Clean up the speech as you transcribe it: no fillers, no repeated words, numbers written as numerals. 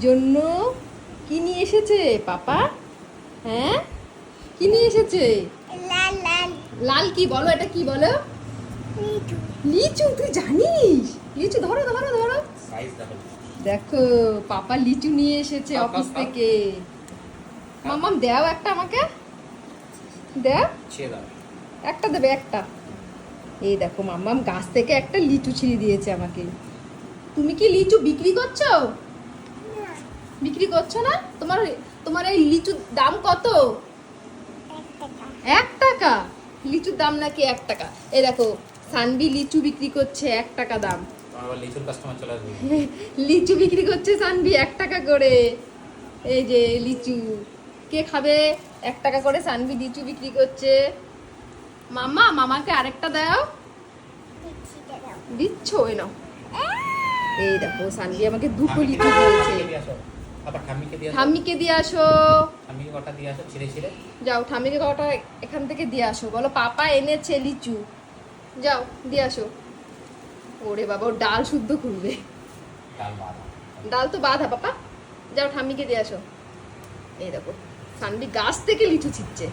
জন্য কি নিয়ে এসেছে পাপা? হ্যাঁ, কি নিয়ে এসেছে? লাল লাল লাল কি বলো, এটা কি বলো? লিচু লিচু। তুই জানিস? লিচু ধরো ধরো ধরো। সাইজ দেখো। দেখো পাপা লিচু নিয়ে এসেছে খাও, অফিস খাও, খাও। থেকে। মাম্মাম দাও একটা আমাকে, দাও ছিঁড়ে দাও। একটা, দেবে একটা। এই দেখো মাম্মাম গাছ থেকে একটা লিচু ছিঁড়ে দিয়েছে আমাকে। তুমি কি লিচু বিক্রি করছো? না বিক্রি করছো না? তোমার তোমার এই লিচুর দাম কত? 1 টাকা 1 টাকা? লিচুর দাম নাকি 1 টাকা? এই দেখো সানবি লিচু বিক্রি করছে 1 টাকা দাম। তোমার আবার লিচুর কাস্টমার চলে আসবে। লিচু বিক্রি করছে সানবি 1 টাকা করে। এই যে লিচু কে খাবে? 1 টাকা করে সানবি লিচু বিক্রি করছে। মামা মামাকে আরেকটা দাও। দিচ্ছি দাও দিচ্ছ? ওই নাও। এই দেখো সানবি আমাকে দুটো লিচু দিয়েছে। ঠাম্মিকে দিয়ে আসো। আবার ঠাম্মিকে দিয়ে আসো। ঠাম্মিকে দিয়ে আসো। ঠাম্মিকে কটা দিয়ে আসো ছিঁড়ে ছিঁড়ে। যাও ঠাম্মিকে কটা এখান থেকে দিয়ে আসো, বলো পাপা এনেছে লিচু। যাও দিয়ে আসো। ওরে বাবা, ওর ডাল শুদ্ধ করবে। ডাল বাঁধা। ডাল তো বাঁধা পাপা। যাও ঠাম্মিকে দিয়ে আসো। এই দেখো সানবি গাছ থেকে লিচু ছিটছে।